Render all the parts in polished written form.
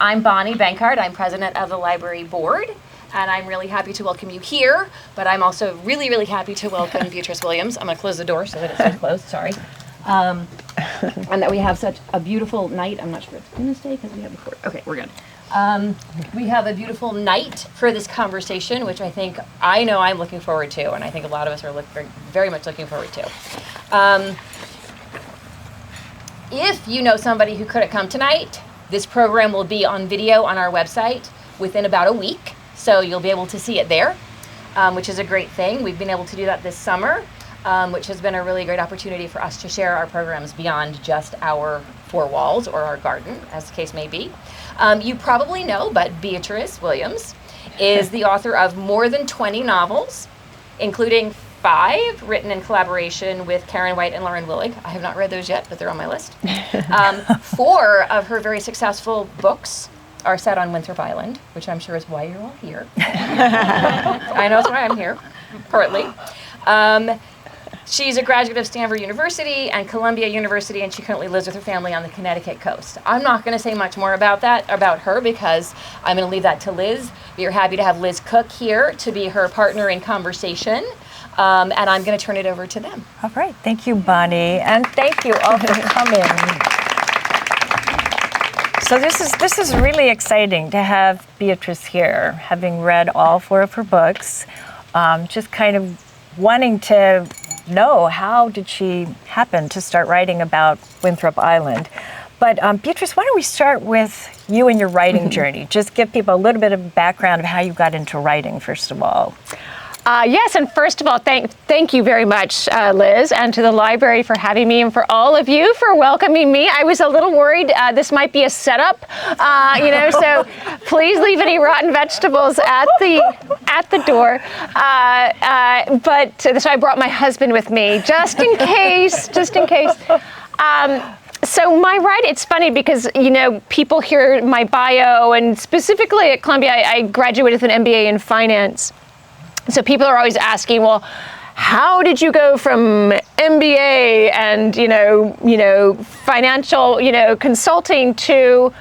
I'm Bonnie Bankard. I'm president of the library board, and I'm really happy to welcome you here, but I'm also really, really happy to welcome Beatriz Williams. I'm going to close the door so that it stays closed, sorry. And that we have such a beautiful night. I'm not sure it's going to stay because we have the cord. Okay, we're good. We have a beautiful night for this conversation, which I know I'm looking forward to, and I think a lot of us are very much looking forward to. If you know somebody who couldn't come tonight, this program will be on video on our website within about a week, so you'll be able to see it there, which is a great thing. We've been able to do that this summer, which has been a really great opportunity for us to share our programs beyond just our four walls or our garden, as the case may be. You probably know, but Beatriz Williams is the author of more than 20 novels, including 5 written in collaboration with Karen White and Lauren Willig. I have not read those yet, but they're on my list. 4 of her very successful books are set on Winthrop Island, which I'm sure is why you're all here. I know it's why I'm here, partly. She's a graduate of Stanford University and Columbia University, and she currently lives with her family on the Connecticut coast. I'm not going to say much more about her, because I'm going to leave that to Liz. We are happy to have Liz Cook here to be her partner in conversation. And I'm going to turn it over to them. All right. Thank you, Bonnie. And thank you all for coming. So this is really exciting to have Beatriz here, having read all 4 of her books, just kind of wanting to know how did she happen to start writing about Winthrop Island. But Beatriz, why don't we start with you and your writing journey? Just give people a little bit of background of how you got into writing, first of all. Yes, and first of all, thank you very much, Liz, and to the library for having me, and for all of you for welcoming me. I was a little worried this might be a setup, so please leave any rotten vegetables at the door. So I brought my husband with me, just in case. So my writing, it's funny because, people hear my bio, and specifically at Columbia, I graduated with an MBA in finance. So people are always asking, well, how did you go from MBA and, financial, consulting to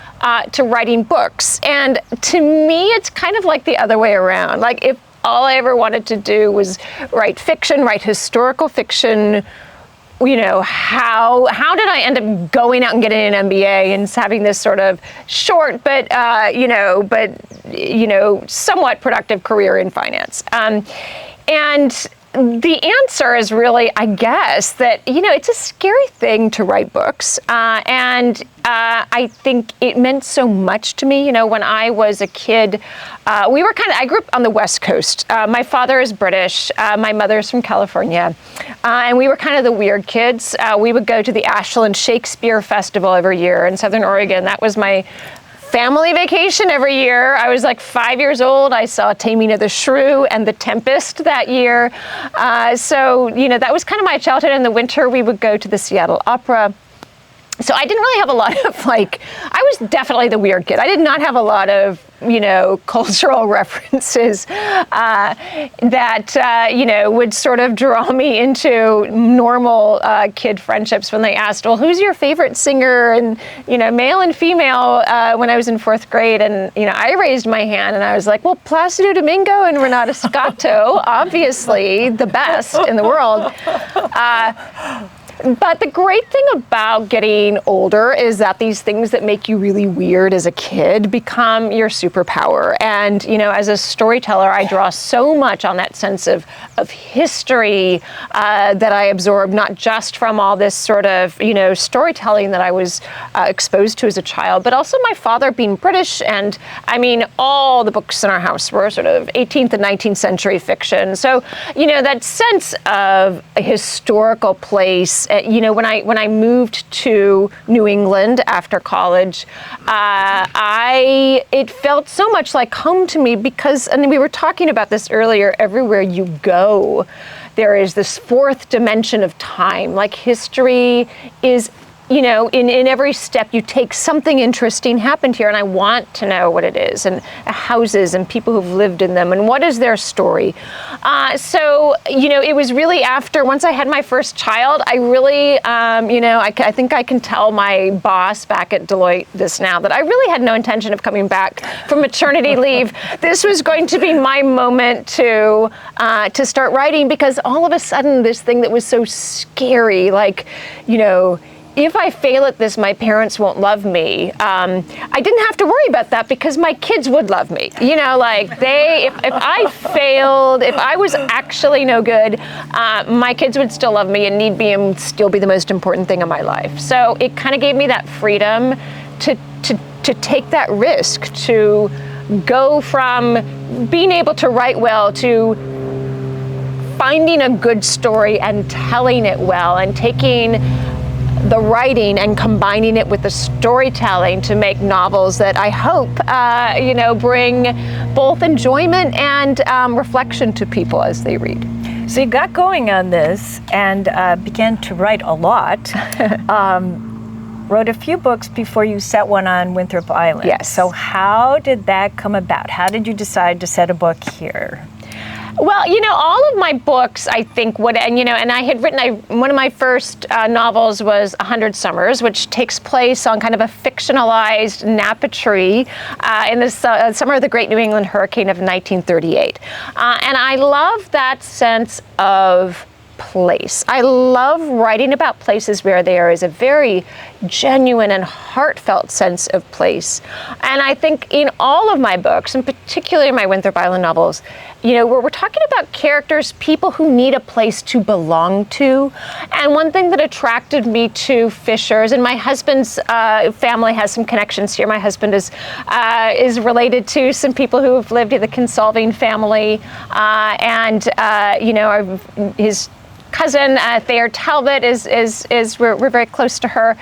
writing books? And to me, it's kind of like the other way around. Like, if all I ever wanted to do was write fiction, write historical fiction, how did I end up going out and getting an MBA and having this sort of short, but somewhat productive career in finance? And the answer is really, I guess, that, it's a scary thing to write books. And I think it meant so much to me. When I was a kid, I grew up on the West Coast. My father is British. My mother is from California. And we were kind of the weird kids. We would go to the Ashland Shakespeare Festival every year in Southern Oregon. That was my family vacation every year. I was like 5 years old. I saw Taming of the Shrew and The Tempest that year. So that was kind of my childhood. In the winter, we would go to the Seattle Opera. So I didn't really have a lot of I was definitely the weird kid. I did not have a lot of, cultural references that, would sort of draw me into normal kid friendships when they asked, well, who's your favorite singer? And, male and female when I was in 4th grade. And, I raised my hand and I was like, well, Placido Domingo and Renata Scotto, obviously the best in the world. But the great thing about getting older is that these things that make you really weird as a kid become your superpower. And, as a storyteller, I draw so much on that sense of history that I absorb, not just from all this sort of, storytelling that I was exposed to as a child, but also my father being British. And all the books in our house were sort of 18th and 19th century fiction. So, that sense of a historical place. When I moved to New England after college, it felt so much like home to me because, and we were talking about this earlier, everywhere you go, there is this 4th dimension of time. Like, history is in every step you take, something interesting happened here, and I want to know what it is, and houses and people who've lived in them, and what is their story. So it was really after, once I had my first child, I really, I think I can tell my boss back at Deloitte this now, that I really had no intention of coming back from maternity leave. This was going to be my moment to start writing, because all of a sudden this thing that was so scary, like, if I fail at this, my parents won't love me. I didn't have to worry about that, because my kids would love me. If I failed, if I was actually no good, my kids would still love me, and need me, and still be the most important thing in my life. So it kind of gave me that freedom to take that risk, to go from being able to write well to finding a good story and telling it well, and taking the writing and combining it with the storytelling to make novels that I hope, bring both enjoyment and reflection to people as they read. So you got going on this and began to write a lot. Wrote a few books before you set one on Winthrop Island. Yes. So how did that come about? How did you decide to set a book here? Well, all of my books, I think, and I had written, one of my first novels was 100 Summers, which takes place on kind of a fictionalized Napa tree in the summer of the Great New England Hurricane of 1938. And I love that sense of place. I love writing about places where there is a very genuine and heartfelt sense of place. And I think in all of my books, and particularly my Winthrop Island novels, we're talking about characters, people who need a place to belong to. And one thing that attracted me to Fishers, and my husband's family has some connections here. My husband is related to some people who have lived in the Consolving family, his cousin Thayer Talbot we're very close to her.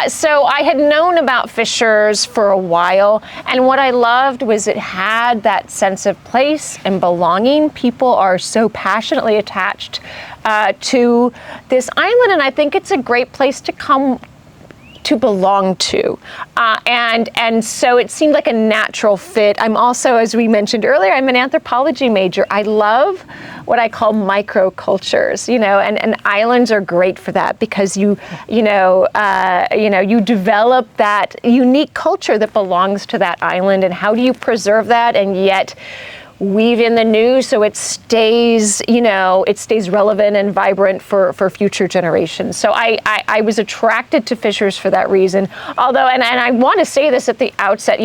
So I had known about Fishers for a while, and what I loved was it had that sense of place and belonging. People are so passionately attached to this island, and I think it's a great place to come to belong to. And so it seemed like a natural fit. I'm also, as we mentioned earlier, I'm an anthropology major. I love what I call microcultures, and islands are great for that, because you develop that unique culture that belongs to that island, and how do you preserve that and yet weave in the new so it stays relevant and vibrant for future generations. So I was attracted to Fishers for that reason. Although, and I want to say this at the outset,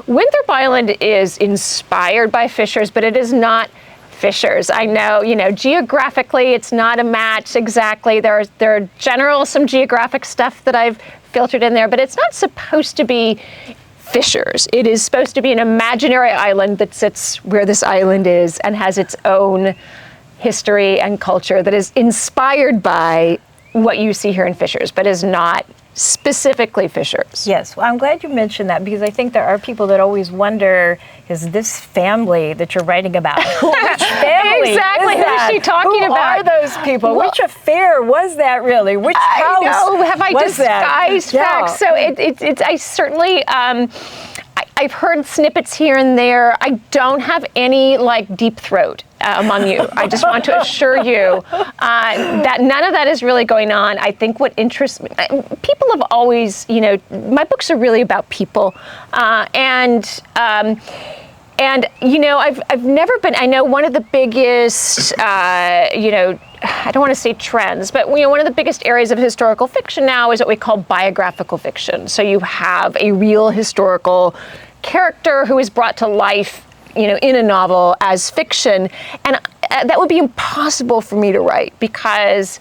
Winthrop Island is inspired by Fishers, but it is not Fishers. I know, geographically it's not a match exactly. There are some geographic stuff that I've filtered in there, but it's not supposed to be Fishers. It is supposed to be an imaginary island that sits where this island is and has its own history and culture that is inspired by what you see here in Fishers, but is not specifically Fishers. Yes, well, I'm glad you mentioned that, because I think there are people that always wonder, is this family that you're writing about? Which family exactly. is that? Who is she talking about? Who are those people? Well, which affair was that really? Which house have I was disguised that? facts? So I certainly, I've heard snippets here and there. I don't have any deep throat among you. I just want to assure you that none of that is really going on. I think what interests me, people have always, my books are really about people, and I've never been. I know one of the biggest, I don't want to say trends, but one of the biggest areas of historical fiction now is what we call biographical fiction. So you have a real historical character who is brought to life, in a novel as fiction, and that would be impossible for me to write, because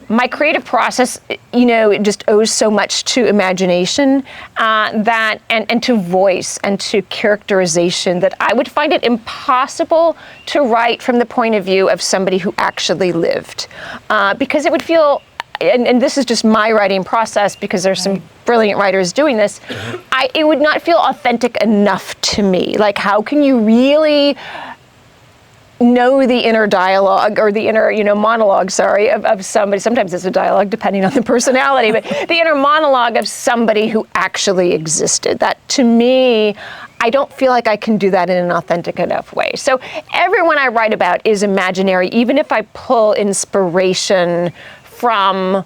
my creative process, it just owes so much to imagination, and to voice and to characterization, that I would find it impossible to write from the point of view of somebody who actually lived, because it would feel, and this is just my writing process, because there's some brilliant writers doing this, it would not feel authentic enough to me. Like, how can you really know the inner dialogue or the inner, monologue, of somebody. Sometimes it's a dialogue depending on the personality, but the inner monologue of somebody who actually existed. That, to me, I don't feel like I can do that in an authentic enough way. So everyone I write about is imaginary, even if I pull inspiration from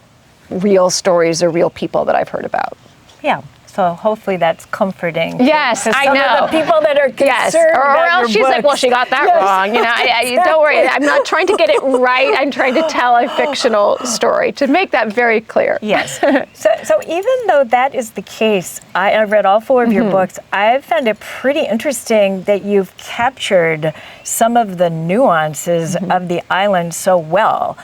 real stories or real people that I've heard about. Yeah. So hopefully that's comforting. Yes, I know. Some of the people that are concerned or about else your she's like, well, she got that wrong. Exactly. Don't worry. I'm not trying to get it right. I'm trying to tell a fictional story, to make that very clear. Yes. So even though that is the case, I've read all 4 of your books. I've found it pretty interesting that you've captured some of the nuances of the island so well.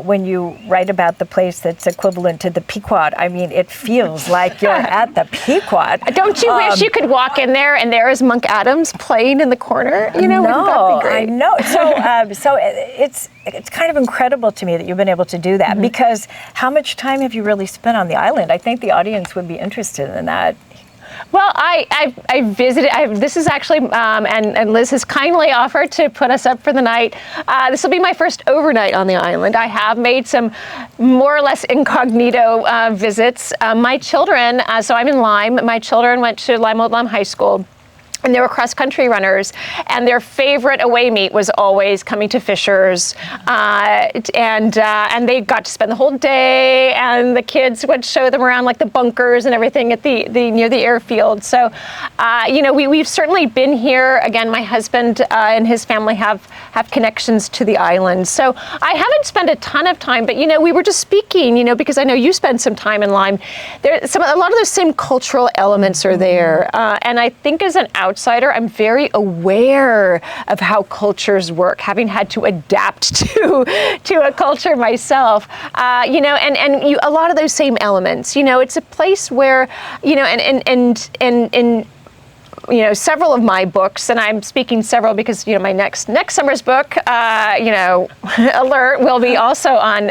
When you write about the place that's equivalent to the Pequot, I mean, it feels like you're at the Pequot. Don't you wish you could walk in there and there is Monk Adams playing in the corner? Wouldn't that be great? I know. So it's kind of incredible to me that you've been able to do that, because how much time have you really spent on the island? I think the audience would be interested in that. Well, I visited. This is actually, and Liz has kindly offered to put us up for the night. This will be my first overnight on the island. I have made some more or less incognito visits. My children, so I'm in Lyme. My children went to Lyme Old Lyme High School. And they were cross-country runners, and their favorite away meet was always coming to Fisher's, and they got to spend the whole day. And the kids would show them around like the bunkers and everything at the near the airfield. So, we've certainly been here. Again, my husband and his family have connections to the island. So I haven't spent a ton of time, but we were just speaking, because I know you spent some time in Lyme. A lot of those same cultural elements are there, and I think as an outsider, I'm very aware of how cultures work, having had to adapt to a culture myself. A lot of those same elements. It's a place where, several of my books, and I'm speaking several because, my next summer's book, alert, will be also on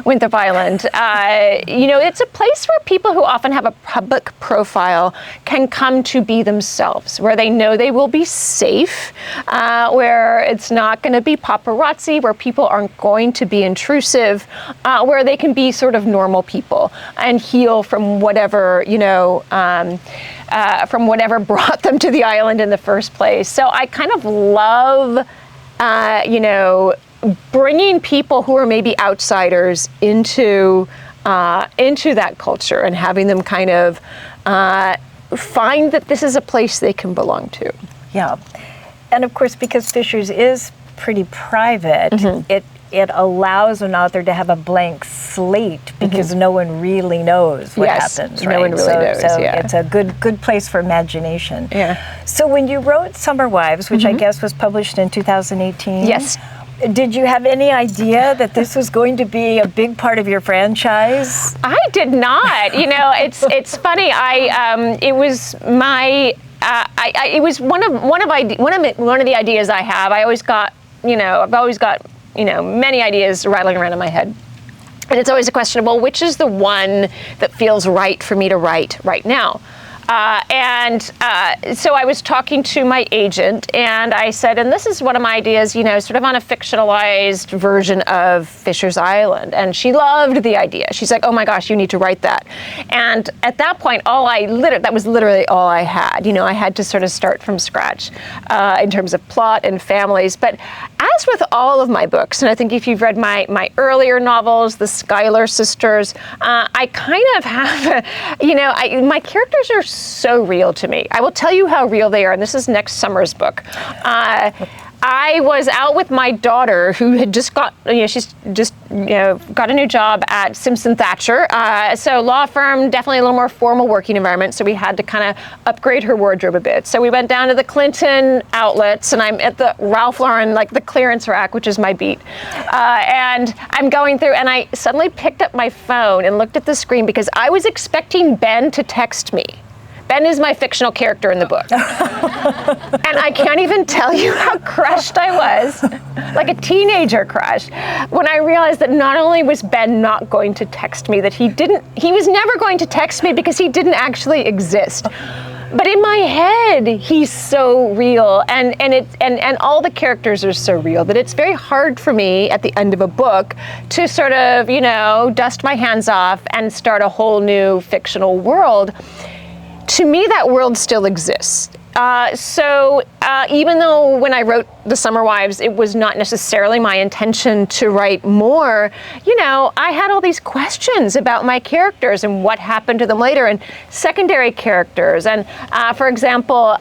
Winthrop Island. It's a place where people who often have a public profile can come to be themselves, where they know they will be safe, where it's not going to be paparazzi, where people aren't going to be intrusive, where they can be sort of normal people and heal from whatever, from whatever brought them to the island in the first place. So I kind of love, bringing people who are maybe outsiders into that culture and having them kind of find that this is a place they can belong to. Yeah. And of course, because Fisher's is pretty private, it allows an author to have a blank slate, because no one really knows what happens, right? No one really knows. So it's a good place for imagination. Yeah. So when you wrote Summer Wives, which I guess was published in 2018. Yes. Did you have any idea that this was going to be a big part of your franchise? I did not. It's funny. It was my. It was one of the ideas I have. I've always got. I've always got. Many ideas rattling around in my head. And it's always a question of, well, which is the one that feels right for me to write right now? So I was talking to my agent, and I said, and this is one of my ideas, sort of on a fictionalized version of Fisher's Island. And she loved the idea. She's like, oh my gosh, you need to write that. And at that point, that was literally all I had. I had to sort of start from scratch in terms of plot and families. But as with all of my books, and I think if you've read my earlier novels, the Schuyler sisters, I kind of have, my characters are so real to me. I will tell you how real they are, and this is next summer's book. I was out with my daughter, who had just got, she's just, got a new job at Simpson Thacher. So law firm, definitely a little more formal working environment. So we had to kind of upgrade her wardrobe a bit. So we went down to the Clinton outlets, and I'm at the Ralph Lauren, like the clearance rack, which is my beat. And I'm going through, and I suddenly picked up my phone and looked at the screen because I was expecting Ben to text me. Ben is my fictional character in the book. And I can't even tell you how crushed I was, like a teenager crushed, when I realized that not only was Ben not going to text me, that he was never going to text me because he didn't actually exist. But in my head, he's so real, and all the characters are so real that it's very hard for me at the end of a book to sort of, dust my hands off and start a whole new fictional world. To me, that world still exists. So even though when I wrote The Summer Wives, it was not necessarily my intention to write more, I had all these questions about my characters and what happened to them later, and secondary characters. And for example,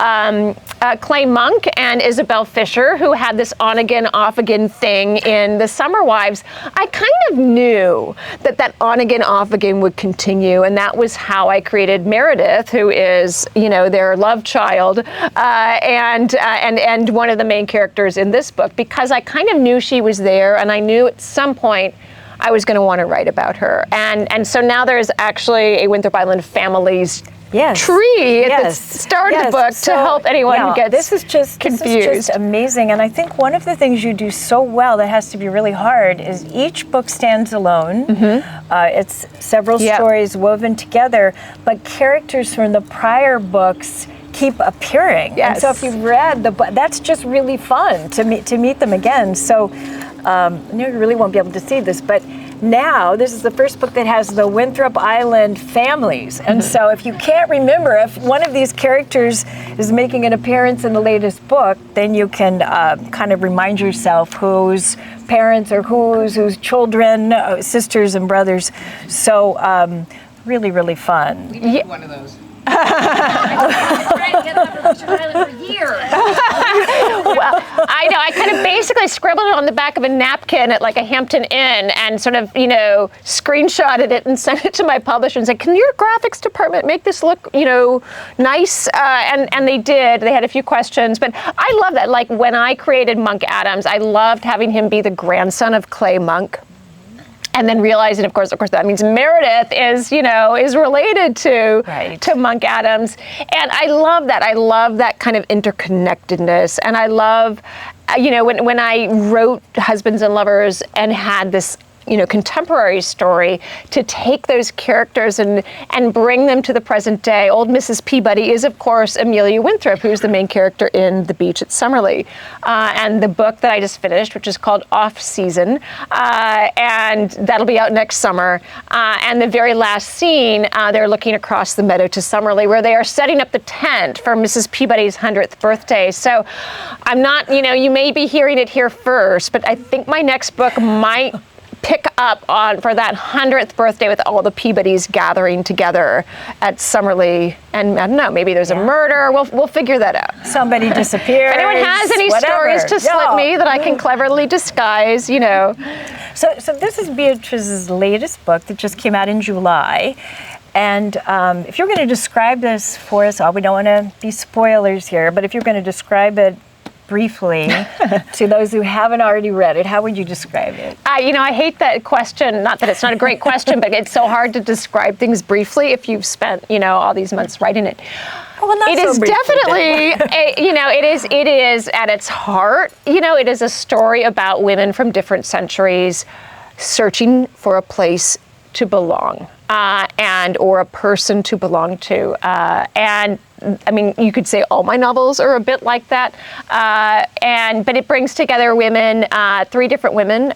Clay Monk and Isabel Fisher, who had this on-again, off-again thing in The Summer Wives, I kind of knew that on-again, off-again would continue, and that was how I created Meredith, who is, their love child, and one of the main characters in this book, because I kind of knew she was there, and I knew at some point I was going to want to write about her. And so now there's actually a Winthrop Island Families tree at the start of the book to help anyone who gets confused. This is just amazing. And I think one of the things you do so well that has to be really hard is each book stands alone. It's several stories woven together, but characters from the prior books keep appearing. Yes. And so if you've read the book, that's just really fun to meet them again. So you really won't be able to see this, but now this is the first book that has the Winthrop Island families. And so if you can't remember if one of these characters is making an appearance in the latest book, then you can kind of remind yourself whose parents or whose children, sisters and brothers. So really, really fun. We need one of those. Get that for Western Island for years. Well, I know. I kind of basically scribbled it on the back of a napkin at like a Hampton Inn and sort of, screenshotted it and sent it to my publisher and said, "Can your graphics department make this look, nice?" And they did. They had a few questions, but I love that. Like when I created Monk Adams, I loved having him be the grandson of Clay Monk. And then realizing, of course, that means Meredith is related to Monk Adams. And I love that. I love that kind of interconnectedness. And I love, when I wrote Husbands and Lovers and had this contemporary story, to take those characters and bring them to the present day. Old Mrs. Peabody is, of course, Amelia Winthrop, who's the main character in The Beach at Summerlee. And the book that I just finished, which is called Off Season, and that'll be out next summer. And the very last scene, they're looking across the meadow to Summerlee, where they are setting up the tent for Mrs. Peabody's 100th birthday. So I'm not, you may be hearing it here first, but I think my next book might pick up on for that 100th birthday with all the Peabodys gathering together at Summerlee. And I don't know, maybe there's a murder. We'll figure that out. Somebody disappears. If anyone has any stories to slip me that I can cleverly disguise, So this is Beatriz's latest book that just came out in July. And if you're going to describe this for us all, we don't want to be spoilers here, but if you're going to describe it briefly to those who haven't already read it, how would you describe it? I hate that question. Not that it's not a great question, but it's so hard to describe things briefly if you've spent, all these months writing it. Well, not it so is briefly, definitely, it is at its heart, it is a story about women from different centuries searching for a place to belong, or a person to belong to, and I mean, you could say all my novels are a bit like that, but it brings together women, 3 different women.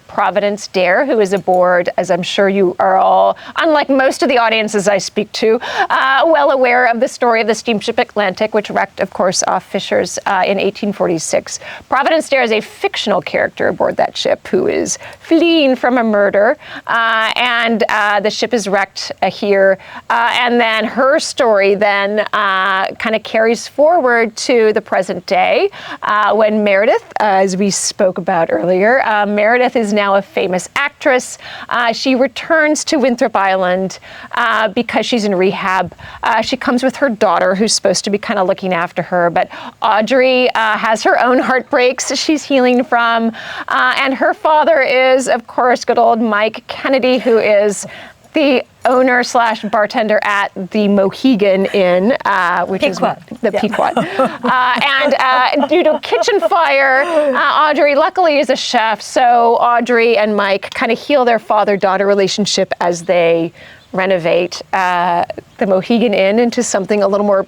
Providence Dare, who is aboard, as I'm sure you are all, unlike most of the audiences I speak to, well aware of the story of the steamship Atlantic, which wrecked, of course, off Fishers in 1846. Providence Dare is a fictional character aboard that ship who is fleeing from a murder, and the ship is wrecked here, and then her story then kind of carries forward to the present day when Meredith, as we spoke about earlier, Meredith is now a famous actress. She returns to Winthrop Island because she's in rehab. She comes with her daughter, who's supposed to be kind of looking after her, but Audrey has her own heartbreaks she's healing from, and her father is, of course, good old Mike Kennedy, who is the owner / bartender at the Mohegan Inn, which is the Pequot. And due to a kitchen fire, Audrey luckily is a chef, so Audrey and Mike kind of heal their father-daughter relationship as they renovate the Mohegan Inn into something a little more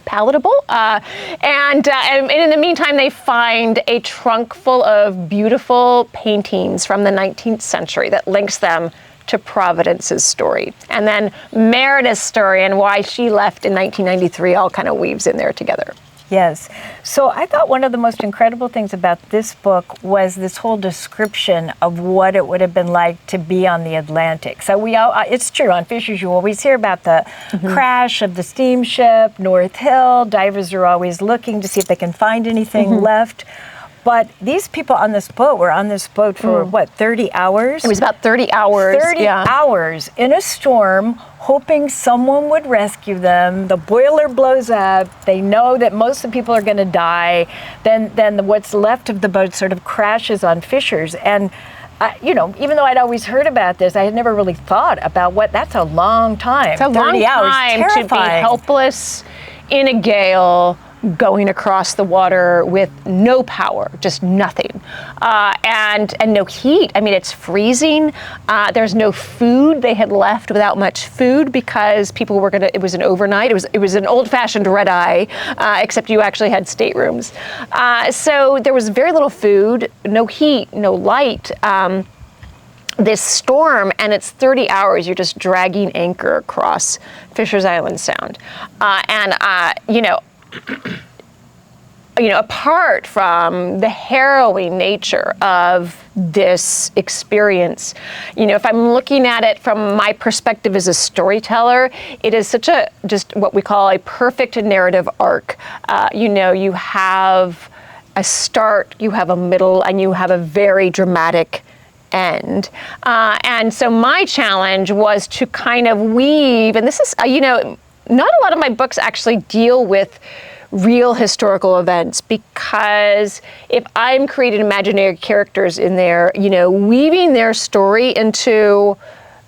palatable. And in the meantime, they find a trunk full of beautiful paintings from the 19th century that links them to Providence's story. And then Meredith's story and why she left in 1993 all kind of weaves in there together. Yes. So I thought one of the most incredible things about this book was this whole description of what it would have been like to be on the Atlantic. So it's true, on Fishers you always hear about the crash of the steamship, North Hill. Divers are always looking to see if they can find anything left. But these people on this boat were on this boat for, 30 hours? It was about 30 hours. 30 hours in a storm, hoping someone would rescue them. The boiler blows up. They know that most of the people are going to die. Then what's left of the boat sort of crashes on Fishers. And, even though I'd always heard about this, I had never really thought about that's a long time. It's a long time to be helpless in a gale, going across the water with no power, just nothing, and no heat. I mean, it's freezing. There's no food. They had left without much food because people were it was an overnight. It was an old-fashioned red eye, except you actually had staterooms. So there was very little food, no heat, no light. This storm, and it's 30 hours. You're just dragging anchor across Fishers Island Sound, apart from the harrowing nature of this experience, if I'm looking at it from my perspective as a storyteller, it is such just what we call a perfect narrative arc. You have a start, you have a middle, and you have a very dramatic end. And so my challenge was to kind of weave, and this is, not a lot of my books actually deal with real historical events, because if I'm creating imaginary characters in there, weaving their story into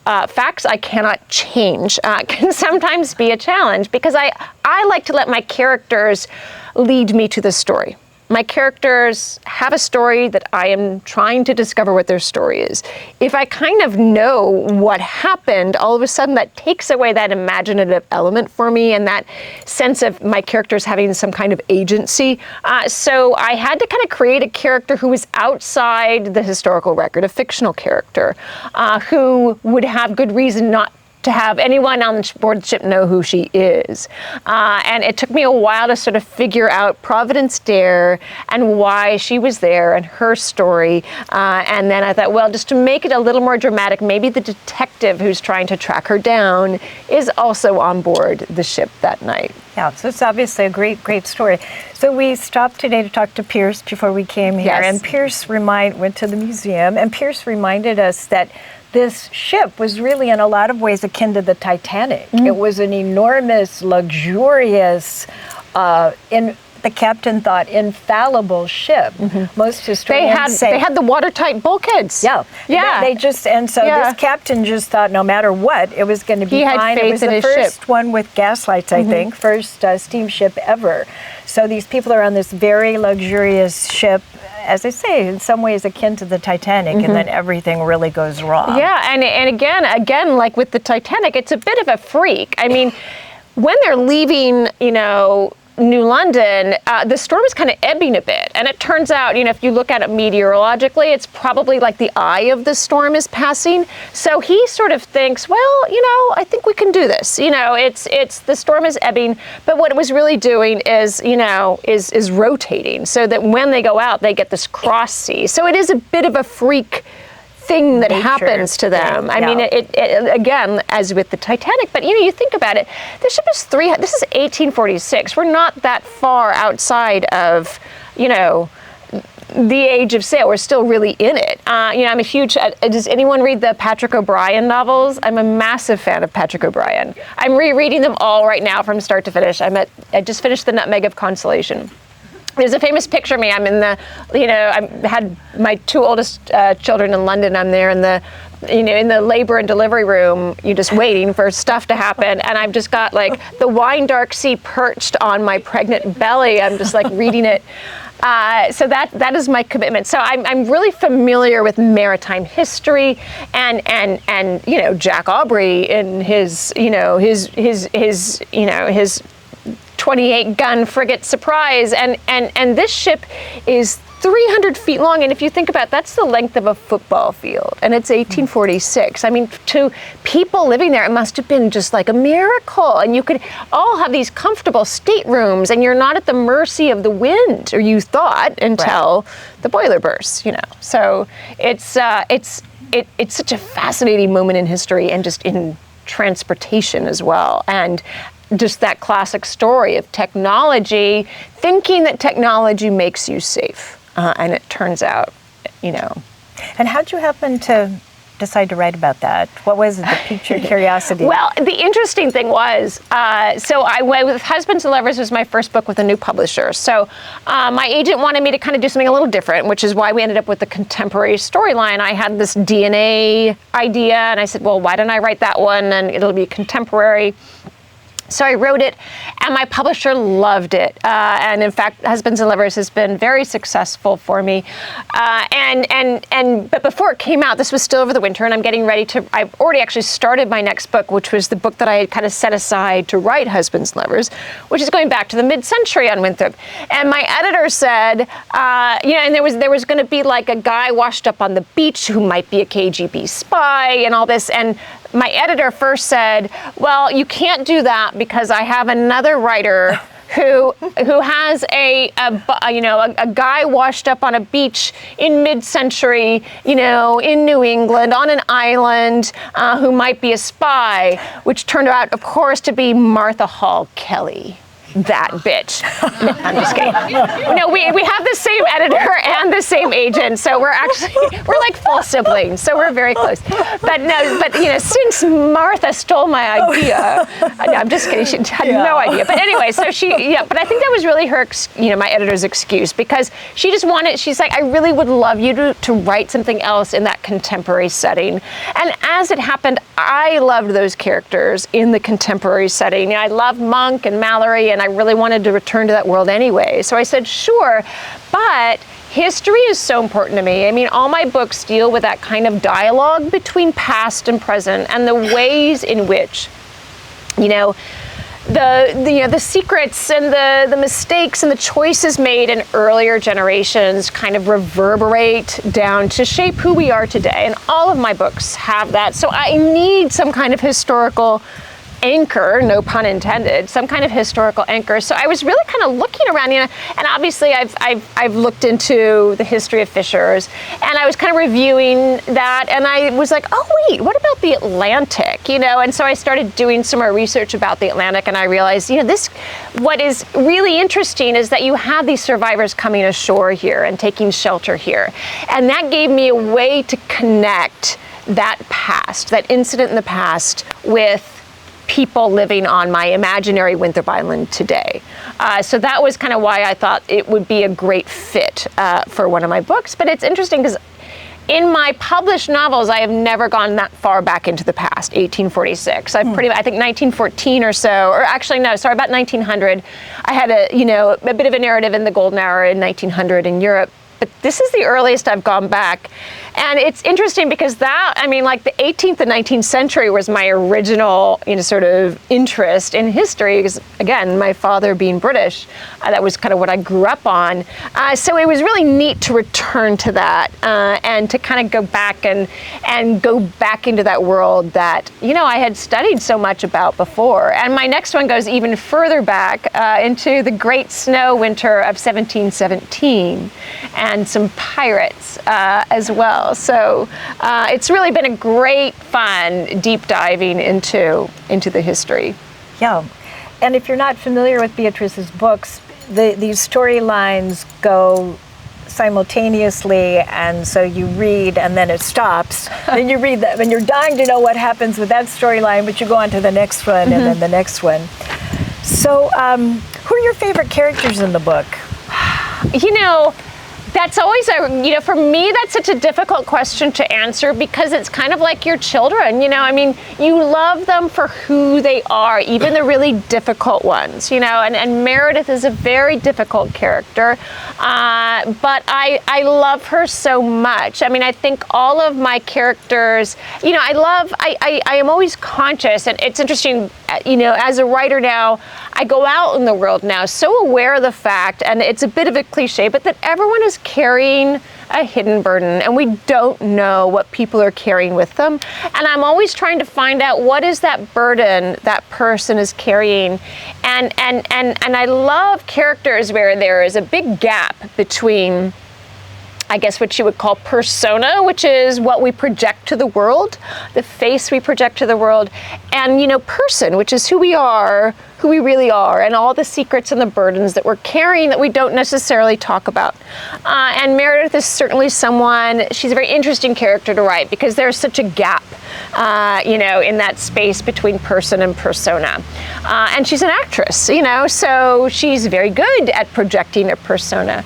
facts I cannot change can sometimes be a challenge, because I like to let my characters lead me to the story. My characters have a story that I am trying to discover what their story is. If I kind of know what happened, all of a sudden that takes away that imaginative element for me and that sense of my characters having some kind of agency. So I had to kind of create a character who was outside the historical record, a fictional character, who would have good reason not to have anyone on board the ship know who she is. And it took me a while to sort of figure out Providence Dare and why she was there and her story. And then I thought, well, just to make it a little more dramatic, maybe the detective who's trying to track her down is also on board the ship that night. Yeah, so it's obviously a great, great story. So we stopped today to talk to Pierce before we came here. Yes. And Pierce went to the museum, and Pierce reminded us that this ship was really in a lot of ways akin to the Titanic. It was an enormous, luxurious, the captain thought, infallible ship. Most historians say they had the watertight bulkheads. Yeah. This captain just thought no matter what, it was going to be fine. It was the first one with gaslights, I think, first steamship ever. So these people are on this very luxurious ship, as I say, in some ways akin to the Titanic, and then everything really goes wrong. Yeah, and again, like with the Titanic, it's a bit of a freak. I mean, when they're leaving, New London, the storm is kind of ebbing a bit. And it turns out, if you look at it meteorologically, it's probably like the eye of the storm is passing. So he sort of thinks, well, I think we can do this. It's the storm is ebbing, but what it was really doing is, is rotating so that when they go out, they get this cross sea. So it is a bit of a freak thing that happens to them. I mean, it again, as with the Titanic, but you think about it, the ship is this is 1846. We're not that far outside of, the age of sail. We're still really in it. I'm a huge, does anyone read the Patrick O'Brian novels? I'm a massive fan of Patrick O'Brian. I'm rereading them all right now from start to finish. I just finished The Nutmeg of Consolation. There's a famous picture of me. I'm in I had my two oldest children in London. I'm there in the in the labor and delivery room, you're just waiting for stuff to happen. And I've just got like the wine dark sea perched on my pregnant belly. I'm just like reading it. So that is my commitment. So I'm really familiar with maritime history and Jack Aubrey in his 28 gun frigate Surprise, and this ship is 300 feet long, and if you think about it, that's the length of a football field, and it's 1846. I mean, to people living there, it must have been just like a miracle, and you could all have these comfortable staterooms, and you're not at the mercy of the wind, or you thought, until the boiler bursts, So it's such a fascinating moment in history, and just in transportation as well, and just that classic story of technology, thinking that technology makes you safe. And it turns out, And how'd you happen to decide to write about that? What was it that piqued your curiosity? Well, the interesting thing was, so I went with Husbands and Lovers was my first book with a new publisher. So my agent wanted me to kind of do something a little different, which is why we ended up with the contemporary storyline. I had this DNA idea, and I said, well, why don't I write that one, and it'll be contemporary. So I wrote it, and my publisher loved it. And in fact, Husbands and Lovers has been very successful for me. But before it came out, this was still over the winter, and I'm getting ready to. I've already actually started my next book, which was the book that I had kind of set aside to write Husbands and Lovers, which is going back to the mid-century on Winthrop. And my editor said, and there was going to be like a guy washed up on the beach who might be a KGB spy and all this, and my editor first said, well, you can't do that because I have another writer who has a guy washed up on a beach in mid-century, in New England on an island who might be a spy, which turned out, of course, to be Martha Hall Kelly. That bitch. No, I'm just kidding. No, we have the same editor and the same agent, so we're like full siblings, so we're very close. But since Martha stole my idea, no, I'm just kidding. She had no idea. But anyway, so but I think that was really her, my editor's excuse, because she just wanted. She's like, I really would love you to write something else in that contemporary setting. And as it happened, I loved those characters in the contemporary setting. I love Monk and Mallory, and I really wanted to return to that world anyway. So I said, sure, but history is so important to me. I mean, all my books deal with that kind of dialogue between past and present, and the ways in which, the secrets and the mistakes and the choices made in earlier generations kind of reverberate down to shape who we are today. And all of my books have that. So I need some kind of historical anchor, no pun intended, some kind of historical anchor. So I was really kind of looking around, and obviously I've looked into the history of fishers, and I was kind of reviewing that, and I was like, oh wait, what about the Atlantic? And so I started doing some more research about the Atlantic, and I realized, what is really interesting is that you have these survivors coming ashore here and taking shelter here, and that gave me a way to connect that past, that incident in the past, with people living on my imaginary Winthrop Island today. So that was kind of why I thought it would be a great fit for one of my books. But it's interesting because in my published novels, I have never gone that far back into the past, 1846. I think 1914 or so, or actually no, sorry, about 1900. I had a bit of a narrative in the Golden Hour in 1900 in Europe. But this is the earliest I've gone back. And it's interesting because the 18th and 19th century was my original, sort of interest in history. Because again, my father being British, that was kind of what I grew up on. So it was really neat to return to that and to kind of go back and go back into that world that, I had studied so much about before. And my next one goes even further back into the Great Snow Winter of 1717. And some pirates as well. So it's really been a great fun deep diving into the history. Yeah. And if you're not familiar with Beatrice's books, these storylines go simultaneously, and so you read and then it stops. Then you read that and you're dying to know what happens with that storyline, but you go on to the next one and then the next one. So who are your favorite characters in the book? That's always for me, that's such a difficult question to answer because it's kind of like your children, I mean, you love them for who they are, even the really difficult ones, and Meredith is a very difficult character, but I love her so much. I mean, I think all of my characters, I am always conscious, and it's interesting, as a writer now, I go out in the world now so aware of the fact, and it's a bit of a cliche, but that everyone is carrying a hidden burden, and we don't know what people are carrying with them. And I'm always trying to find out what is that burden that person is carrying. And I love characters where there is a big gap between, I guess, what you would call persona, which is what we project to the world, the face we project to the world, and, person, which is who we are, who we really are, and all the secrets and the burdens that we're carrying that we don't necessarily talk about. And Meredith is certainly she's a very interesting character to write because there's such a gap, in that space between person and persona. And she's an actress, so she's very good at projecting a persona.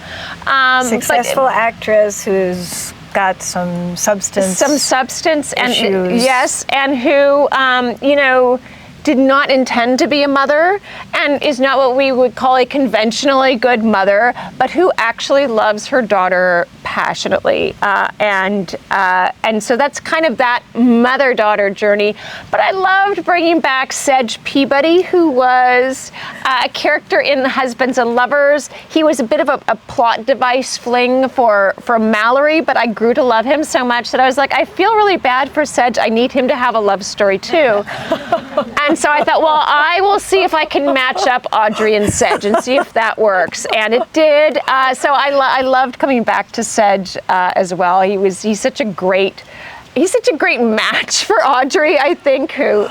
Successful actress who's got some substance and issues. yes, and who, did not intend to be a mother and is not what we would call a conventionally good mother, but who actually loves her daughter passionately. And so that's kind of that mother-daughter journey. But I loved bringing back Sedge Peabody, who was a character in Husbands and Lovers. He was a bit of a plot device fling for Mallory, but I grew to love him so much that I was like, I feel really bad for Sedge. I need him to have a love story too. And so I thought, well, I will see if I can match up Audrey and Sedge and see if that works. And it did. So I loved coming back to Sedge as well. He's such a great match for Audrey, I think, who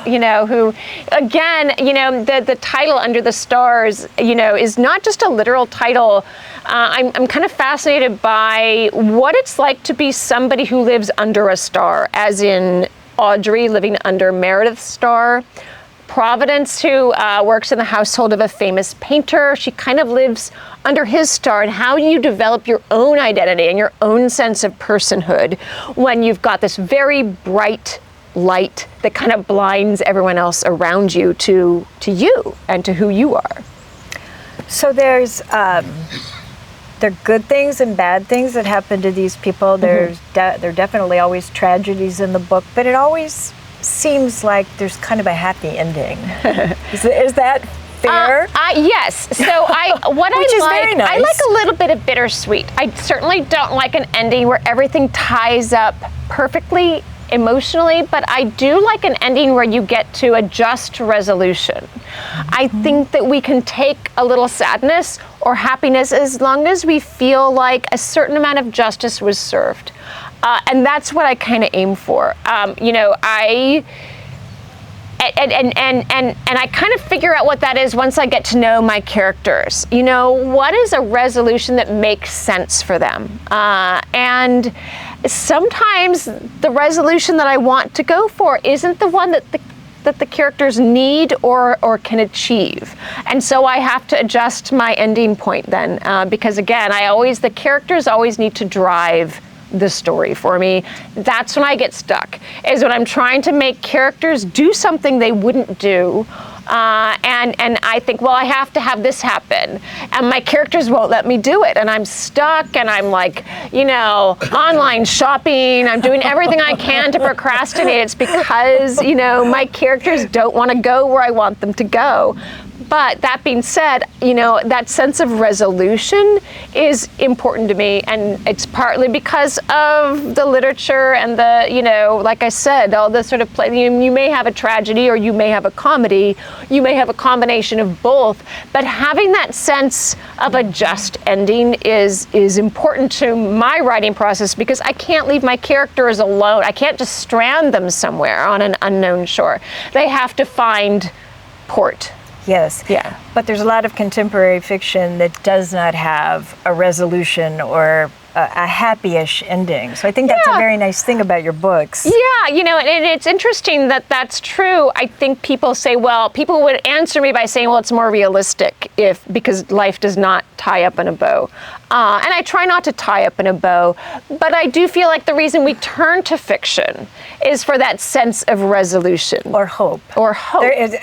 again, the title Under the Stars, is not just a literal title. I'm kind of fascinated by what it's like to be somebody who lives under a star, as in Audrey living under Meredith's star. Providence, who works in the household of a famous painter, she kind of lives under his star, and how you develop your own identity and your own sense of personhood when you've got this very bright light that kind of blinds everyone else around you to you and to who you are. So there are good things and bad things that happen to these people. There are definitely always tragedies in the book, but it always seems like there's kind of a happy ending. Is that fair? Yes. So very nice. I like a little bit of bittersweet. I certainly don't like an ending where everything ties up perfectly emotionally, but I do like an ending where you get to a just resolution. I think that we can take a little sadness or happiness as long as we feel like a certain amount of justice was served. And that's what I kind of aim for. I kind of figure out what that is once I get to know my characters. What is a resolution that makes sense for them? And sometimes the resolution that I want to go for isn't the one that the characters need or can achieve. And so I have to adjust my ending point then, because again, the characters always need to drive the story for me. That's when I get stuck, is when I'm trying to make characters do something they wouldn't do. And I think, well, I have to have this happen, and my characters won't let me do it, and I'm stuck, and I'm like, online shopping, I'm doing everything I can to procrastinate. It's because, my characters don't want to go where I want them to go. But that being said, that sense of resolution is important to me, and it's partly because of the literature and the, like I said, all the sort of play. You may have a tragedy or you may have a comedy, you may have a combination of both, but having that sense of a just ending is important to my writing process, because I can't leave my characters alone. I can't just strand them somewhere on an unknown shore. They have to find port. Yes. Yeah. But there's a lot of contemporary fiction that does not have a resolution or a happy-ish ending. So I think that's a very nice thing about your books. Yeah, and it's interesting that that's true. I think people say, well, people would answer me by saying, well, it's more realistic because life does not tie up in a bow. And I try not to tie up in a bow, but I do feel like the reason we turn to fiction is for that sense of resolution. Or hope. Or hope. There is,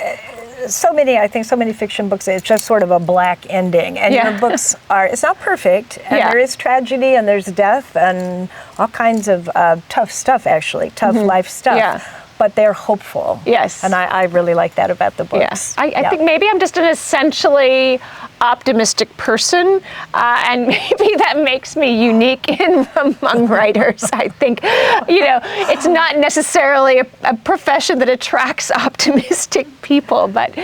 so many fiction books, it's just sort of a black ending. And your books it's not perfect. And there is tragedy and there's death and all kinds of tough stuff, actually, tough life stuff. Yeah. But they're hopeful. Yes. And I really like that about the books. Yeah. I think maybe I'm just an essentially optimistic person, and maybe that makes me unique among writers. I think, it's not necessarily a profession that attracts optimistic people, but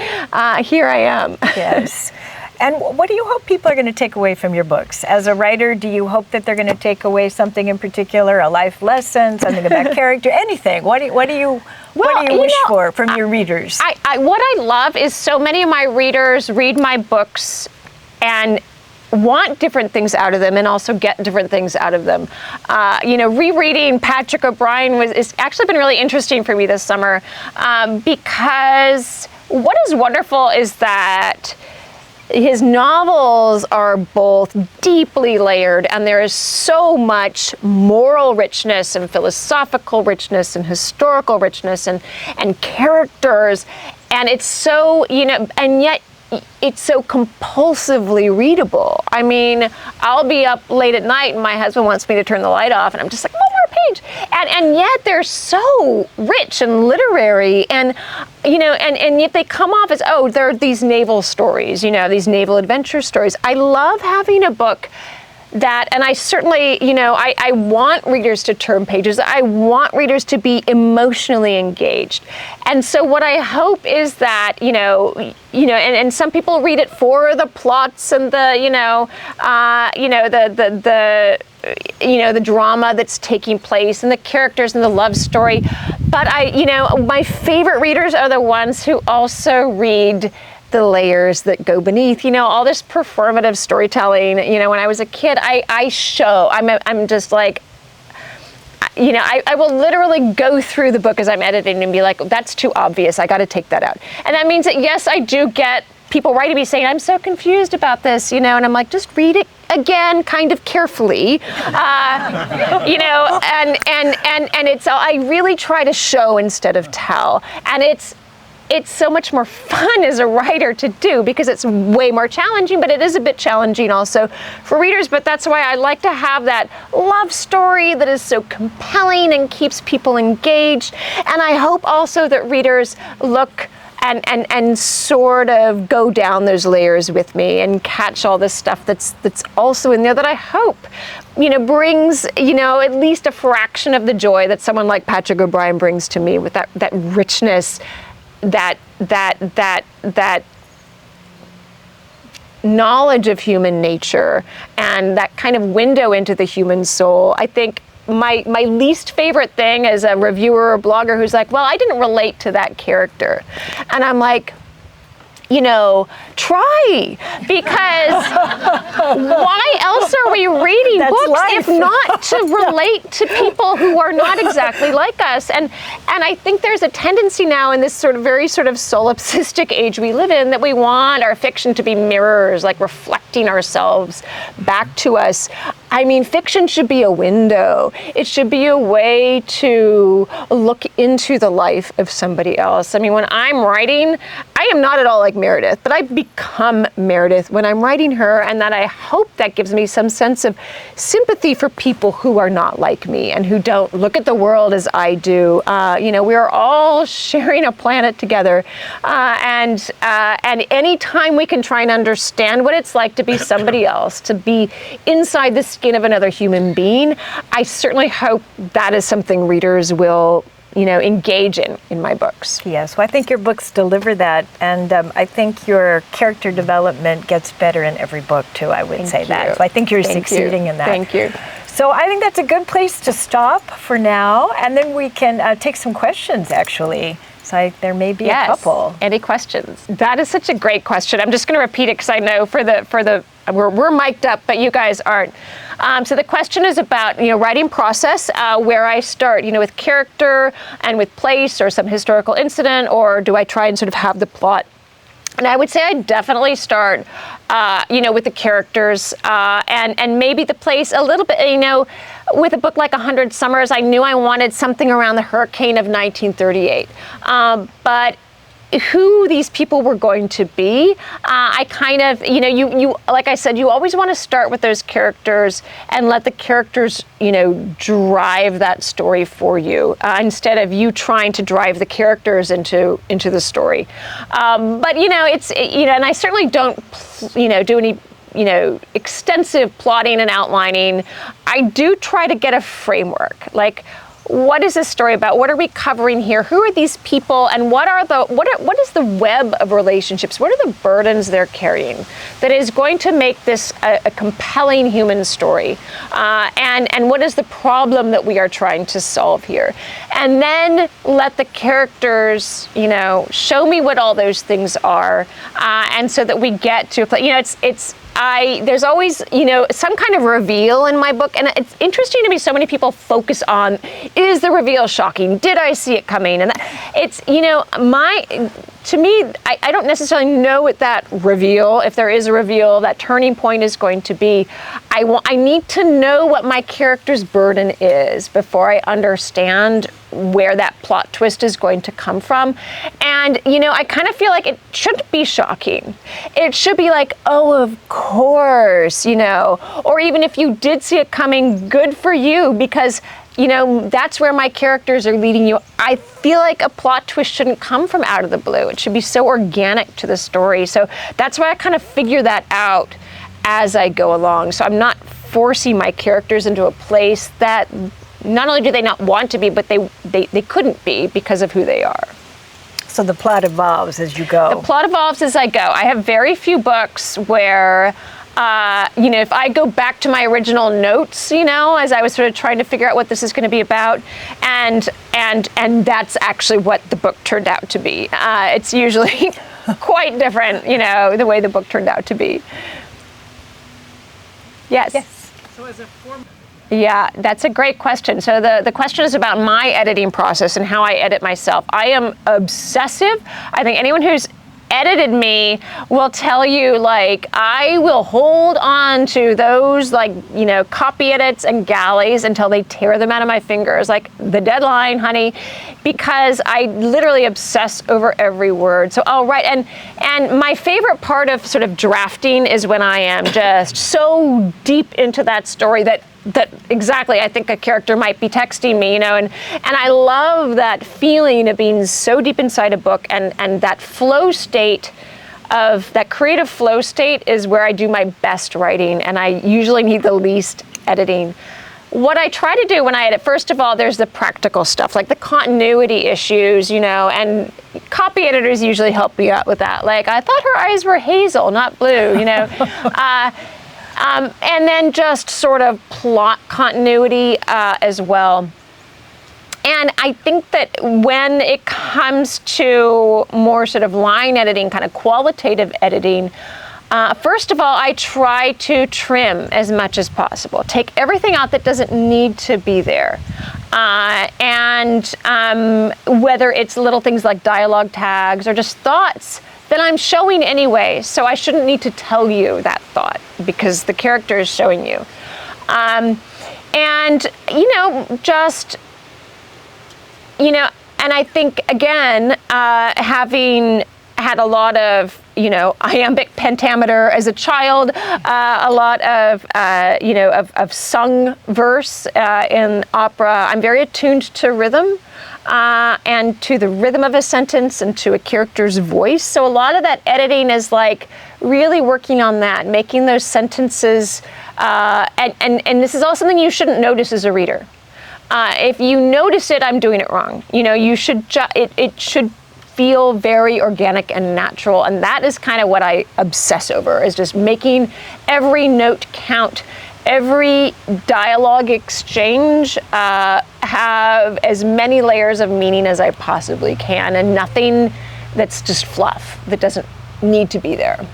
here I am. Yes. And what do you hope people are going to take away from your books? As a writer, do you hope that they're going to take away something in particular, a life lesson, something about character, anything? What do you wish for from your readers? What I love is so many of my readers read my books and want different things out of them and also get different things out of them. Rereading Patrick O'Brian has actually been really interesting for me this summer, because what is wonderful is that his novels are both deeply layered, and there is so much moral richness and philosophical richness and historical richness and characters, and it's so, and yet it's so compulsively readable. I mean, I'll be up late at night and my husband wants me to turn the light off, and I'm just like, one more page. And yet they're so rich and literary, and and yet they come off as, they're these naval stories, these naval adventure stories. I love having a book that, and I certainly, I want readers to turn pages. I want readers to be emotionally engaged. And so what I hope is that, and some people read it for the plots and the drama that's taking place and the characters and the love story. But my favorite readers are the ones who also read the layers that go beneath, all this performative storytelling. When I was a kid, I'm just like, I will literally go through the book as I'm editing and be like, that's too obvious, I got to take that out. And that means that, yes, I do get people writing me saying, I'm so confused about this, and I'm like, just read it again, kind of carefully, and it's, I really try to show instead of tell. And it's so much more fun as a writer to do because it's way more challenging, but it is a bit challenging also for readers. But that's why I like to have that love story that is so compelling and keeps people engaged. And I hope also that readers look and sort of go down those layers with me and catch all this stuff that's also in there that I hope, brings, at least a fraction of the joy that someone like Patrick O'Brian brings to me with that richness, that knowledge of human nature and that kind of window into the human soul. I think my least favorite thing is a reviewer or blogger who's like, well, I didn't relate to that character. And I'm like, try, because why else are we reading books if not to relate to people who are not exactly like us? And I think there's a tendency now in this very solipsistic age we live in that we want our fiction to be mirrors, like reflecting ourselves back to us. I mean, fiction should be a window. It should be a way to look into the life of somebody else. I mean, when I'm writing, I am not at all like Meredith, but I become Meredith when I'm writing her, and that I hope that gives me some sense of sympathy for people who are not like me and who don't look at the world as I do. We are all sharing a planet together, and any time we can try and understand what it's like to be somebody else, to be inside the skin of another human being, I certainly hope that is something readers will engage in my books. Yes, well, I think your books deliver that, and I think your character development gets better in every book too, I would say that. So I think you're succeeding in that. Thank you. So I think that's a good place to stop for now, and then we can take some questions, actually. It's like there may be a couple. Any questions? That is such a great question. I'm just going to repeat it because I know we're mic'd up, but you guys aren't. So the question is about writing process, where I start with character and with place or some historical incident, or do I try and sort of have the plot? And I would say I definitely start, with the characters and maybe the place a little bit. With a book like 100 Summers, I knew I wanted something around the hurricane of 1938. But who these people were going to be, I kind of, you like I said, you always want to start with those characters and let the characters, drive that story for you instead of you trying to drive the characters into the story. But it's and I certainly don't, do any extensive plotting and outlining. I do try to get a framework, like, what is this story about? What are we covering here? Who are these people? And what is the web of relationships? What are the burdens they're carrying that is going to make this a compelling human story? And what is the problem that we are trying to solve here? And then let the characters, show me what all those things are. And so that we get to, there's always, some kind of reveal in my book. And it's interesting to me, so many people focus on, is the reveal shocking? Did I see it coming? And to me, I don't necessarily know what that reveal, if there is a reveal, that turning point is going to be. I need to know what my character's burden is before I understand where that plot twist is going to come from. And, I kind of feel like it shouldn't be shocking. It should be like, oh, of course, or even if you did see it coming, good for you, because that's where my characters are leading you. I feel like a plot twist shouldn't come from out of the blue. It should be so organic to the story. So that's why I kind of figure that out as I go along. So I'm not forcing my characters into a place that not only do they not want to be, but they couldn't be because of who they are. So the plot evolves as you go. The plot evolves as I go. I have very few books where if I go back to my original notes, as I was sort of trying to figure out what this is going to be about, and that's actually what the book turned out to be. It's usually quite different, the way the book turned out to be. Yes. So as a form. Yeah, that's a great question. So the question is about my editing process and how I edit myself. I am obsessive. I think anyone who's edited me will tell you, like, I will hold on to those, copy edits and galleys until they tear them out of my fingers, like the deadline, honey, because I literally obsess over every word. So I'll write, and my favorite part of sort of drafting is when I am just so deep into that story that exactly, I think a character might be texting me, and I love that feeling of being so deep inside a book, and that flow state of that creative flow state is where I do my best writing, and I usually need the least editing. What I try to do when I edit, first of all, there's the practical stuff, like the continuity issues, and copy editors usually help me out with that. Like, I thought her eyes were hazel, not blue, and then just sort of plot continuity as well. And I think that when it comes to more sort of line editing, kind of qualitative editing, first of all, I try to trim as much as possible. Take everything out that doesn't need to be there. And whether it's little things like dialogue tags or just thoughts that I'm showing anyway, so I shouldn't need to tell you that thought because the character is showing you. And I think, again, having had a lot of, iambic pentameter as a child, a lot of, of sung verse in opera. I'm very attuned to rhythm and to the rhythm of a sentence and to a character's voice. So a lot of that editing is like really working on that, making those sentences, and this is all something you shouldn't notice as a reader. If you notice it, I'm doing it wrong. You should, it should feel very organic and natural. And that is kind of what I obsess over, is just making every note count every dialogue exchange have as many layers of meaning as I possibly can, and nothing that's just fluff that doesn't need to be there.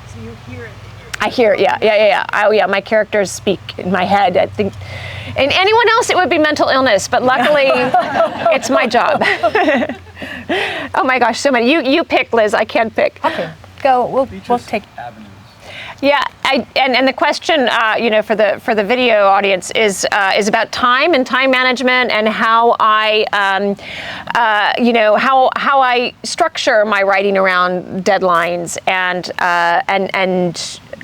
So you hear it. I hear it, yeah. Oh yeah, my characters speak in my head, I think. And anyone else, it would be mental illness, but luckily, it's my job. Oh my gosh, so many. You pick, Liz, I can't pick. Okay, go, we'll take. Avenues. Yeah, and the question, for the video audience is about time and time management and how I, how I structure my writing around deadlines and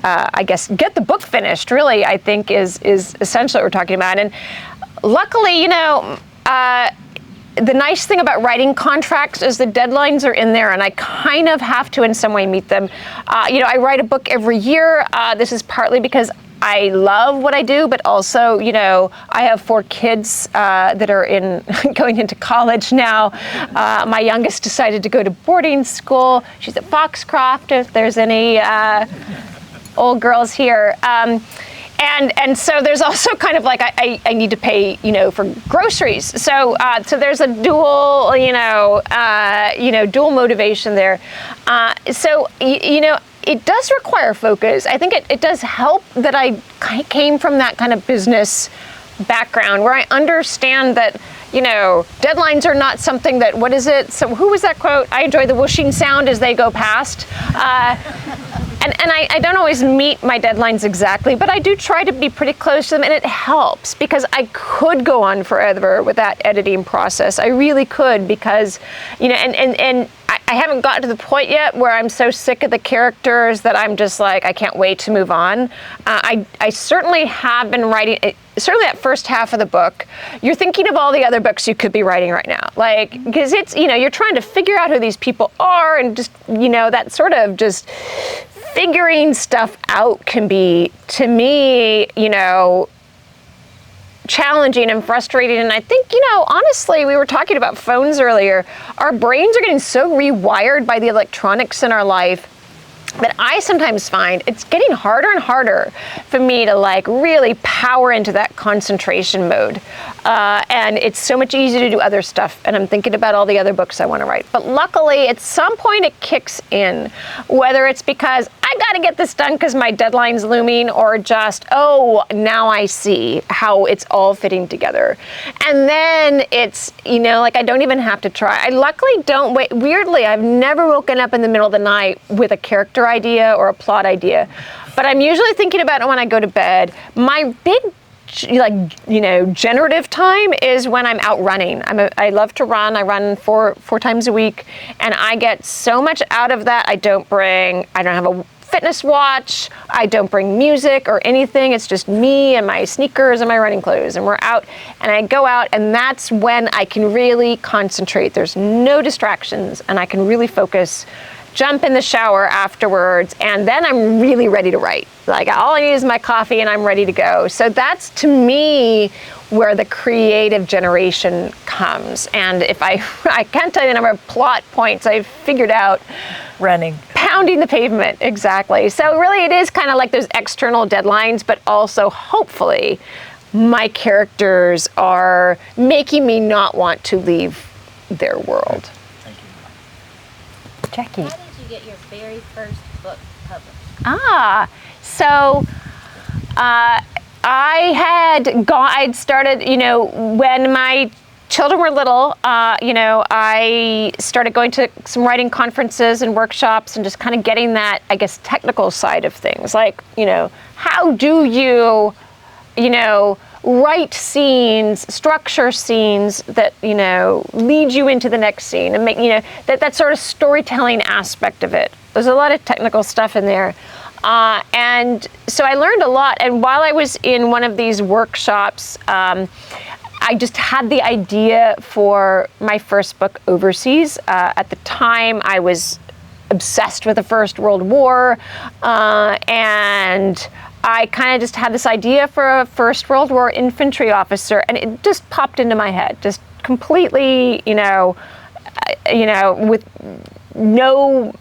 I guess get the book finished. Really, I think is essentially what we're talking about. And luckily, the nice thing about writing contracts is the deadlines are in there, and I kind of have to in some way meet them. I write a book every year. This is partly because I love what I do, but also, I have 4 kids that are going into college now. My youngest decided to go to boarding school. She's at Foxcroft, if there's any old girls here. And so there's also kind of like I need to pay for groceries. So there's a dual dual motivation there. It does require focus. I think it does help that I came from that kind of business background where I understand that deadlines are not something that, what is it? So who was that quote? I enjoy the whooshing sound as they go past. And I don't always meet my deadlines exactly, but I do try to be pretty close to them, and it helps because I could go on forever with that editing process. I really could because, and I haven't gotten to the point yet where I'm so sick of the characters that I'm just like, I can't wait to move on. I certainly have been writing, certainly that first half of the book, you're thinking of all the other books you could be writing right now. Like, because it's, you're trying to figure out who these people are and just, that sort of just figuring stuff out can be, to me, challenging and frustrating. And I think, honestly, we were talking about phones earlier. Our brains are getting so rewired by the electronics in our life that I sometimes find it's getting harder and harder for me to really power into that concentration mode. And it's so much easier to do other stuff. And I'm thinking about all the other books I want to write. But luckily, at some point it kicks in, whether it's because I got to get this done because my deadline's looming, or just, now I see how it's all fitting together. And then it's, I don't even have to try. I luckily don't wait. Weirdly, I've never woken up in the middle of the night with a character idea or a plot idea, but I'm usually thinking about it when I go to bed. My big generative time is when I'm out running. I love to run. I run four times a week, and I get so much out of that. I don't have a fitness watch. I don't bring music or anything. It's just me and my sneakers and my running clothes, and we're out, and I go out, and that's when I can really concentrate. There's no distractions, and I can really focus, jump in the shower afterwards, and then I'm really ready to write. All I need is my coffee and I'm ready to go. So that's, to me, where the creative generation comes. And if I can't tell you the number of plot points I've figured out. Running. Pounding the pavement, exactly. So really it is kind of like those external deadlines, but also hopefully my characters are making me not want to leave their world. Thank you. Jackie. How did you get your very first book published? So I'd started, when my children were little, I started going to some writing conferences and workshops and just kind of getting that, I guess, technical side of things. How do you, write scenes, structure scenes that, lead you into the next scene and make, that sort of storytelling aspect of it. There's a lot of technical stuff in there. And so I learned a lot. And while I was in one of these workshops, I just had the idea for my first book overseas. At the time, I was obsessed with the First World War, and I kind of just had this idea for a First World War infantry officer, and it just popped into my head, just completely, with no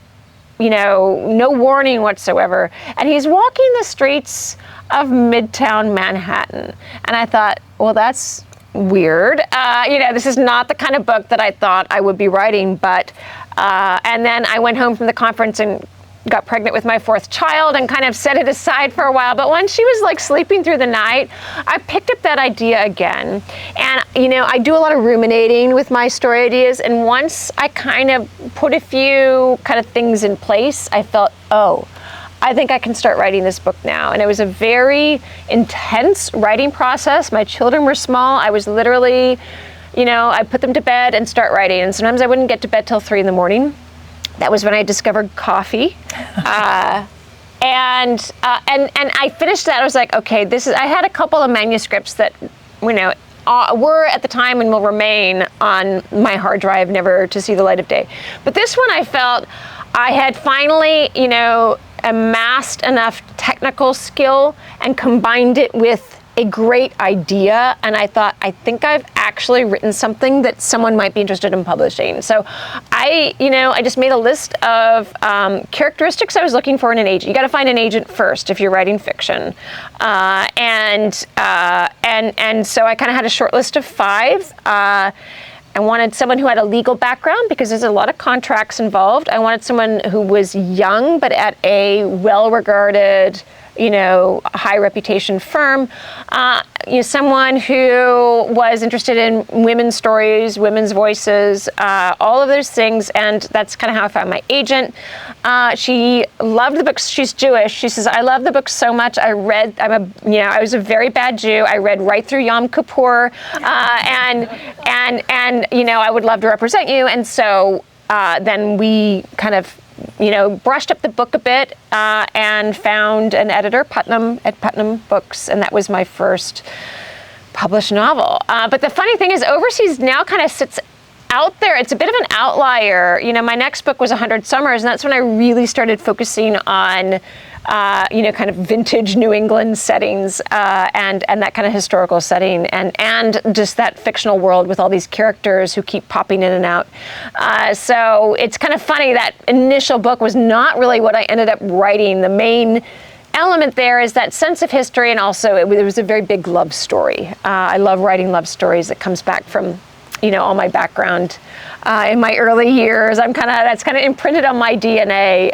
warning whatsoever. And he's walking the streets of Midtown Manhattan. And I thought, well, that's weird. This is not the kind of book that I thought I would be writing, but, and then I went home from the conference and got pregnant with my 4th child and kind of set it aside for a while. But when she was like sleeping through the night, I picked up that idea again. And, I do a lot of ruminating with my story ideas. And once I kind of put a few kind of things in place, I felt, I think I can start writing this book now. And it was a very intense writing process. My children were small. I was literally, I put them to bed and start writing. And sometimes I wouldn't get to bed till 3 a.m. That was when I discovered coffee. And I finished that. I was like, okay, I had a couple of manuscripts that, were at the time and will remain on my hard drive, never to see the light of day. But this one, I felt I had finally, amassed enough technical skill and combined it with a great idea. And I thought, I think I've actually written something that someone might be interested in publishing. So I just made a list of characteristics I was looking for in an agent. You got to find an agent first if you're writing fiction. And so I kind of had a short list of 5. I wanted someone who had a legal background because there's a lot of contracts involved. I wanted someone who was young but at a well-regarded, high reputation firm. Someone who was interested in women's stories, women's voices, all of those things. And that's kind of how I found my agent. She loved the books. She's Jewish. She says, I love the books so much. I was a very bad Jew. I read right through Yom Kippur. And I would love to represent you. And so then we kind of brushed up the book a bit and found an editor, at Putnam Books, and that was my first published novel. But the funny thing is, Overseas now kind of sits out there. It's a bit of an outlier. My next book was 100 Summers, and that's when I really started focusing on kind of vintage New England settings and that kind of historical setting and just that fictional world with all these characters who keep popping in and out. So it's kind of funny that initial book was not really what I ended up writing. The main element there is that sense of history, and also it was a very big love story. I love writing love stories. That comes back from all my background in my early years. That's kind of imprinted on my DNA.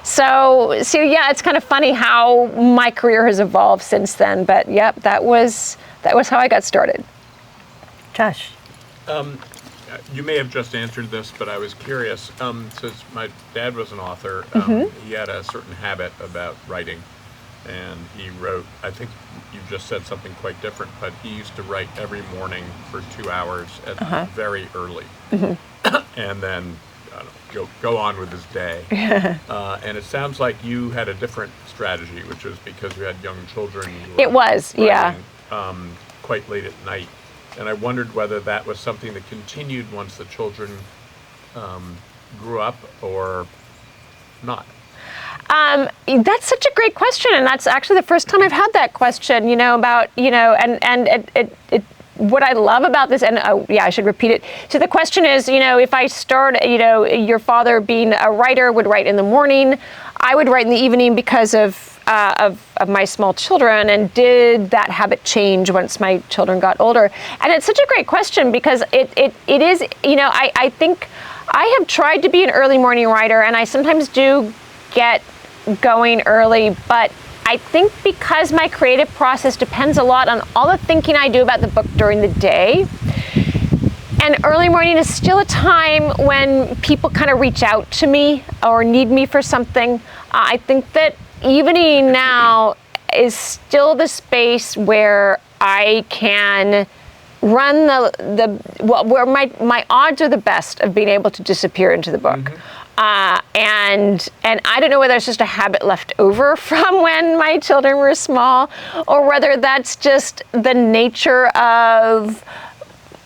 So yeah, it's kind of funny how my career has evolved since then. But yep, that was how I got started. Josh. You may have just answered this, but I was curious. Since my dad was an author, he had a certain habit about writing. And he wrote, I think you just said something quite different, but he used to write every morning for 2 hours very early. And then go on with his day. And it sounds like you had a different strategy, which was because you had young children. It was, yeah. Quite late at night. And I wondered whether that was something that continued once the children grew up or not. That's such a great question, and that's actually the first time I've had that question, about, what I love about this, and I should repeat it. So the question is, if I start, your father being a writer would write in the morning, I would write in the evening because of my small children, and did that habit change once my children got older? And it's such a great question because it is, I think I have tried to be an early morning writer, and I sometimes do get going early, but I think because my creative process depends a lot on all the thinking I do about the book during the day, and early morning is still a time when people kind of reach out to me or need me for something. I think that evening now is still the space where I can run where my odds are the best of being able to disappear into the book. And I don't know whether it's just a habit left over from when my children were small, or whether that's just the nature of,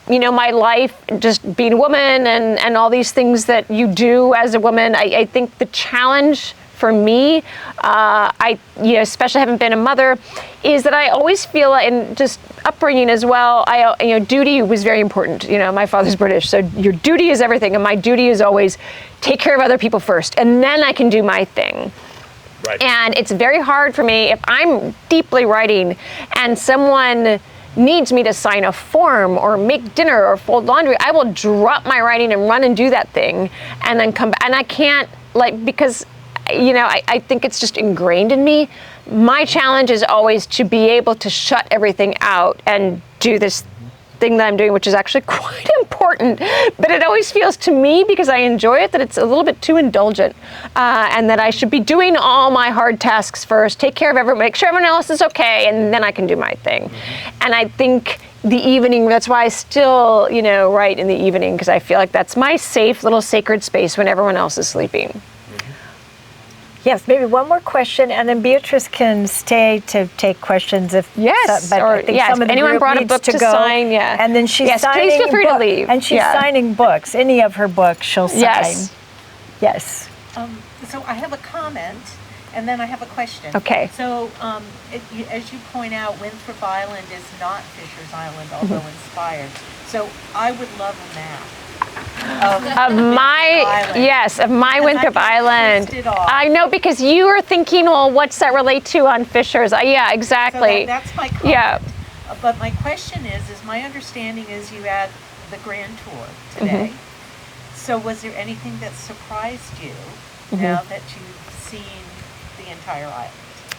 my life, just being a woman and all these things that you do as a woman. I think the challenge for me, especially having been a mother, is that I always feel, and just upbringing as well, duty was very important. My father's British, so your duty is everything, and my duty is always take care of other people first, and then I can do my thing. Right. And it's very hard for me if I'm deeply writing and someone needs me to sign a form or make dinner or fold laundry, I will drop my writing and run and do that thing and then come back. And I can't, because, I think it's just ingrained in me. My challenge is always to be able to shut everything out and do this thing that I'm doing, which is actually quite important, but it always feels to me, because I enjoy it, that it's a little bit too indulgent, and that I should be doing all my hard tasks first, take care of everyone, make sure everyone else is okay, and then I can do my thing. And I think the evening, that's why I still, write in the evening, because I feel like that's my safe little sacred space when everyone else is sleeping. Yes, maybe one more question, and then Beatrice can stay to take questions if yes, I think some of the anyone group brought a needs book to go. sign, And then she's signing please feel free to leave. And she's signing books. Any of her books she'll sign. Yes. So I have a comment, and then I have a question. Okay. So as you point out, Winthrop Island is not Fisher's Island, although inspired. So I would love a map. Of my Winthrop Island. I know, because you were thinking, well, what's that relate to on Fisher's? Yeah, exactly. So that's my comment. Yeah. But my question is my understanding is you had the grand tour today. So was there anything that surprised you now that you've seen the entire island?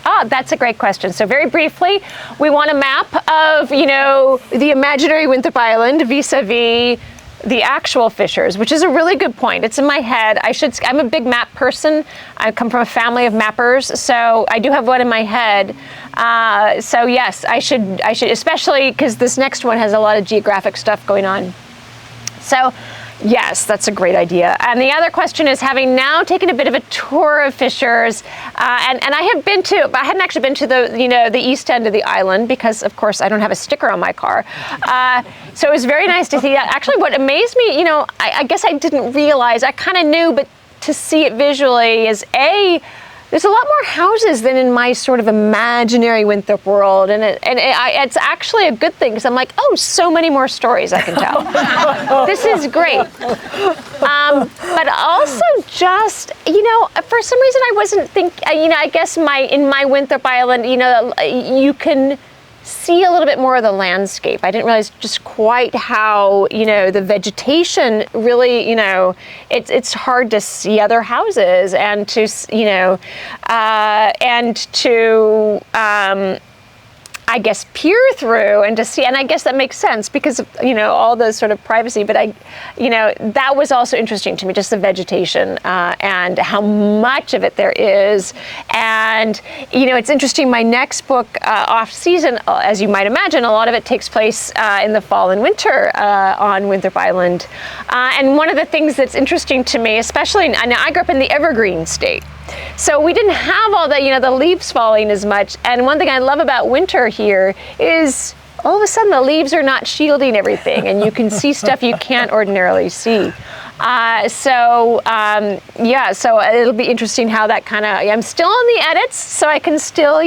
Oh, that's a great question. So very briefly, we want a map of, the imaginary Winthrop Island vis-a-vis the actual Fishers, which is a really good point. It's in my head. I'm a big map person. I come from a family of mappers, so I do have one in my head. So yes, I should, especially because this next one has a lot of geographic stuff going on. So yes, that's a great idea. And the other question is, having now taken a bit of a tour of Fishers, and I hadn't actually been to the east end of the island, because of course I don't have a sticker on my car. So it was very nice to see that. Actually, what amazed me, I guess I didn't realize, I kind of knew, but to see it visually is there's a lot more houses than in my sort of imaginary Winthrop world, and it's actually a good thing, because I'm like, oh, so many more stories I can tell. This is great. But also just, for some reason I wasn't I guess in my Winthrop Island, you can see a little bit more of the landscape. I didn't realize just quite how, the vegetation really, it's hard to see other houses and to, I guess, peer through and to see, and I guess that makes sense because of, all the sort of privacy, but that was also interesting to me, just the vegetation and how much of it there is. And, it's interesting, my next book, Off Season, as you might imagine, a lot of it takes place in the fall and winter on Winthrop Island. And one of the things that's interesting to me, especially, I grew up in the Evergreen State. So we didn't have all the, the leaves falling as much. And one thing I love about winter here is all of a sudden the leaves are not shielding everything, and you can see stuff you can't ordinarily see. So it'll be interesting how that kind of, I'm still on the edits, so I can still,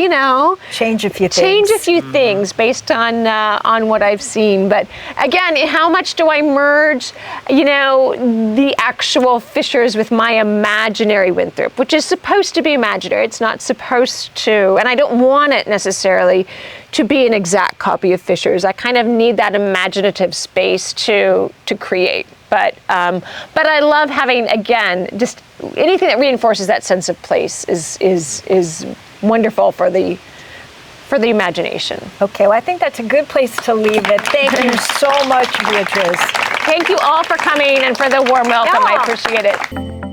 change a few things based on what I've seen. But again, how much do I merge, the actual Fishers with my imaginary Winthrop, which is supposed to be imaginary. It's not supposed to, and I don't want it necessarily to be an exact copy of Fishers. I kind of need that imaginative space to create. But I love having, again, just anything that reinforces that sense of place is wonderful for the imagination. Okay, well, I think that's a good place to leave it. Thank you so much, Beatriz. Thank you all for coming and for the warm welcome. I appreciate it.